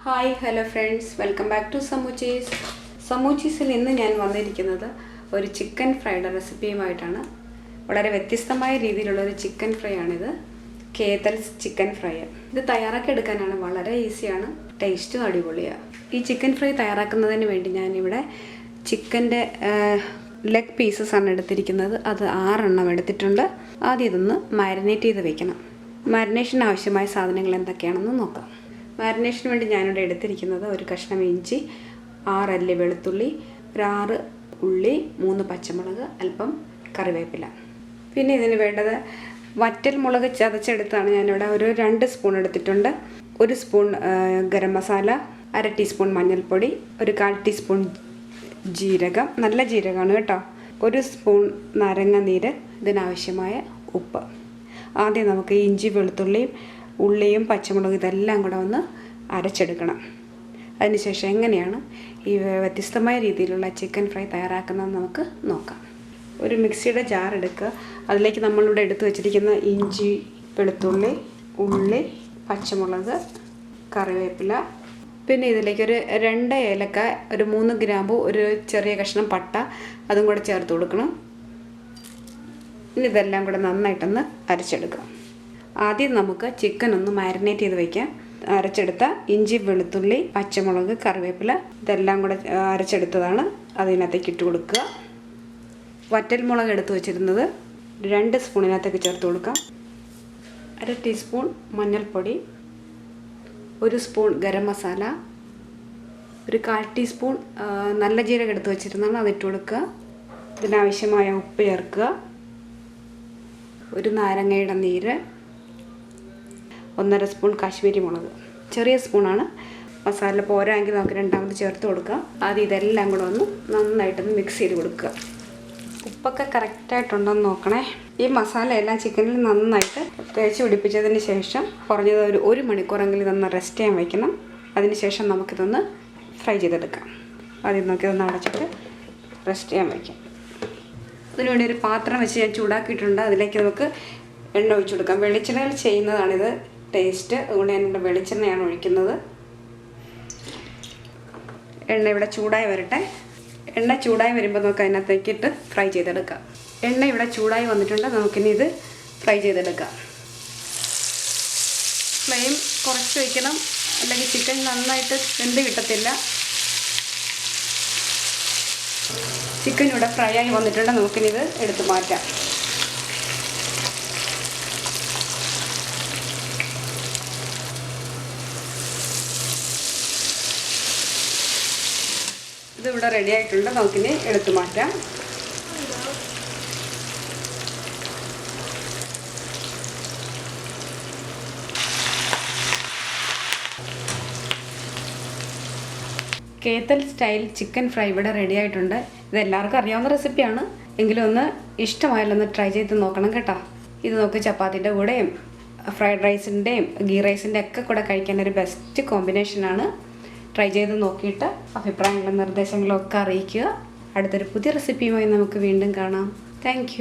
Hi hello friends, welcome back to സമൂച്ചീസിൽ ഇന്ന് ഞാൻ വന്നിരിക്കുന്നത് ഒരു ചിക്കൻ ഫ്രൈഡ് റെസിപ്പിയുമായിട്ടാണ്. വളരെ വ്യത്യസ്തമായ രീതിയിലുള്ള ഒരു ചിക്കൻ ഫ്രൈ ആണിത്. കേതൽസ് ചിക്കൻ ഫ്രൈ. ഇത് തയ്യാറാക്കി എടുക്കാനാണ് വളരെ ഈസിയാണ്, ടേസ്റ്റും അടിപൊളിയാണ്. ഈ ചിക്കൻ ഫ്രൈ തയ്യാറാക്കുന്നതിന് വേണ്ടി ഞാനിവിടെ ചിക്കൻ്റെ ലെഗ് പീസസ് ആണ് എടുത്തിരിക്കുന്നത്. അത് 6 എണ്ണം എടുത്തിട്ടുണ്ട്. ആദ്യം ഇതൊന്ന് മാരിനേറ്റ് ചെയ്ത് വെക്കണം. മാരിനേഷന് ആവശ്യമായ സാധനങ്ങൾ എന്തൊക്കെയാണെന്ന് നോക്കാം. മാരിനേഷന് വേണ്ടി ഞാനിവിടെ എടുത്തിരിക്കുന്നത് ഒരു കഷ്ണം ഇഞ്ചി, 6 അല്ലി വെളുത്തുള്ളി, ഒരു 6 ഉള്ളി, 3 പച്ചമുളക്, അല്പം കറിവേപ്പില. പിന്നെ ഇതിന് വേണ്ടത് വറ്റൽ മുളക് ചതച്ചെടുത്താണ് ഞാനിവിടെ ഒരു 2 സ്പൂൺ എടുത്തിട്ടുണ്ട്. 1 സ്പൂൺ ഗരം മസാല, 1/2 ടീസ്പൂൺ മഞ്ഞൾപ്പൊടി, ഒരു 1/4 ടീസ്പൂൺ ജീരകം, നല്ല ജീരകമാണ് കേട്ടോ, 1 സ്പൂൺ നാരങ്ങ നീര്, ഇതിനാവശ്യമായ ഉപ്പ്. ആദ്യം നമുക്ക് ഇഞ്ചി, വെളുത്തുള്ളിയും ഉള്ളിയും പച്ചമുളകും ഇതെല്ലാം കൂടെ ഒന്ന് അരച്ചെടുക്കണം. അതിനുശേഷം എങ്ങനെയാണ് ഈ വ്യത്യസ്തമായ രീതിയിലുള്ള ചിക്കൻ ഫ്രൈ തയ്യാറാക്കുന്നതെന്ന് നമുക്ക് നോക്കാം. ഒരു മിക്സിയുടെ ജാർ എടുക്കുക. അതിലേക്ക് നമ്മളിവിടെ എടുത്തു വച്ചിരിക്കുന്ന ഇഞ്ചി, വെളുത്തുള്ളി, ഉള്ളി, പച്ചമുളക്, കറിവേപ്പില, പിന്നെ ഇതിലേക്ക് ഒരു 2 ഏലക്ക, ഒരു 3 ഗ്രാമ്പു, ഒരു ചെറിയ കഷ്ണം പട്ട, അതും കൂടെ ചേർത്ത് കൊടുക്കണം. ഇനി ഇതെല്ലാം കൂടെ നന്നായിട്ടൊന്ന് അരച്ചെടുക്കാം. ആദ്യം നമുക്ക് ചിക്കൻ ഒന്ന് മാരിനേറ്റ് ചെയ്ത് വയ്ക്കാം. അരച്ചെടുത്ത ഇഞ്ചി, വെളുത്തുള്ളി, പച്ചമുളക്, കറിവേപ്പില ഇതെല്ലാം കൂടെ അരച്ചെടുത്തതാണ്. അതിനകത്തേക്ക് ഇട്ട് കൊടുക്കുക. വറ്റൽ മുളക് എടുത്ത് വെച്ചിരുന്നത് 2 സ്പൂണിനകത്തേക്ക് ചേർത്ത് കൊടുക്കാം. 1/2 ടീസ്പൂൺ മഞ്ഞൾപ്പൊടി, 1 സ്പൂൺ ഗരം മസാല, ഒരു 1/4 ടീസ്പൂൺ നല്ല ജീരകം എടുത്ത് വെച്ചിരുന്നതാണ്, അതിട്ട് കൊടുക്കുക. ഇതിനാവശ്യമായ ഉപ്പ് ചേർക്കുക. ഒരു നാരങ്ങയുടെ നീര്, 1/2 സ്പൂൺ കാശ്മീരി മുളക്, ചെറിയ സ്പൂണാണ്. മസാല പോരായെങ്കിൽ നമുക്ക് രണ്ടാമത് ചേർത്ത് കൊടുക്കാം. ആദ്യം ഇതെല്ലാം കൂടെ ഒന്ന് നന്നായിട്ടൊന്ന് മിക്സ് ചെയ്ത് കൊടുക്കുക. ഉപ്പൊക്കെ കറക്റ്റായിട്ടുണ്ടോയെന്ന് നോക്കണേ. ഈ മസാല എല്ലാം ചിക്കനിൽ നന്നായിട്ട് തേച്ച് പിടിപ്പിച്ചതിന് ശേഷം കുറഞ്ഞത് ഒരു 1 മണിക്കൂറെങ്കിലും ഇതൊന്ന് റെസ്റ്റ് ചെയ്യാൻ വയ്ക്കണം. അതിനുശേഷം നമുക്കിതൊന്ന് ഫ്രൈ ചെയ്തെടുക്കാം. ആദ്യം നമുക്കിതൊന്ന് അടച്ചിട്ട് റെസ്റ്റ് ചെയ്യാൻ വയ്ക്കാം. അതിനുവേണ്ടി ഒരു പാത്രം വെച്ച് ഞാൻ ചൂടാക്കിയിട്ടുണ്ട്. അതിലേക്ക് നമുക്ക് എണ്ണ ഒഴിച്ചു കൊടുക്കാം. വെളിച്ചെണ്ണയിൽ ചെയ്യുന്നതാണിത് ടേസ്റ്റ്, അതുകൊണ്ട് ഞാനിവിടെ വെളിച്ചെണ്ണയാണ് ഒഴിക്കുന്നത്. എണ്ണ ഇവിടെ ചൂടായി വരട്ടെ. എണ്ണ ചൂടായി വരുമ്പോൾ നമുക്ക് അതിനകത്തേക്ക് ഇട്ട് ഫ്രൈ ചെയ്തെടുക്കാം. എണ്ണ ഇവിടെ ചൂടായി വന്നിട്ടുണ്ട്. നമുക്കിനി ഇത് ഫ്രൈ ചെയ്തെടുക്കാം. ഫ്ലെയിം കുറച്ച് വയ്ക്കണം, അല്ലെങ്കിൽ ചിക്കൻ നന്നായിട്ട് വെന്ത് കിട്ടത്തില്ല. ചിക്കൻ ഇവിടെ ഫ്രൈ ആയി വന്നിട്ടുണ്ട്. നമുക്കിനി ഇത് എടുത്ത് മാറ്റാം. ഇതിവിടെ റെഡി ആയിട്ടുണ്ട്. നമുക്കിനി എടുത്ത് മാറ്റാം. കേതൽ സ്റ്റൈൽ ചിക്കൻ ഫ്രൈ ഇവിടെ റെഡി ആയിട്ടുണ്ട്. ഇതെല്ലാവർക്കും അറിയാവുന്ന റെസിപ്പിയാണ്, എങ്കിലും ഒന്ന് ഇഷ്ടമായാലൊന്ന് ട്രൈ ചെയ്ത് നോക്കണം കേട്ടോ. ഇത് നോക്കി ചപ്പാത്തിൻ്റെ കൂടെയും ഫ്രൈഡ് റൈസിൻ്റെയും ഗീ റൈസിൻ്റെ ഒക്കെ കൂടെ കഴിക്കാൻ ഒരു ബെസ്റ്റ് കോമ്പിനേഷനാണ്. ട്രൈ ചെയ്ത് നോക്കിയിട്ട് അഭിപ്രായങ്ങളും നിർദ്ദേശങ്ങളും ഒക്കെ അറിയിക്കുക. അടുത്തൊരു പുതിയ റെസിപ്പിയുമായി നമുക്ക് വീണ്ടും കാണാം. താങ്ക്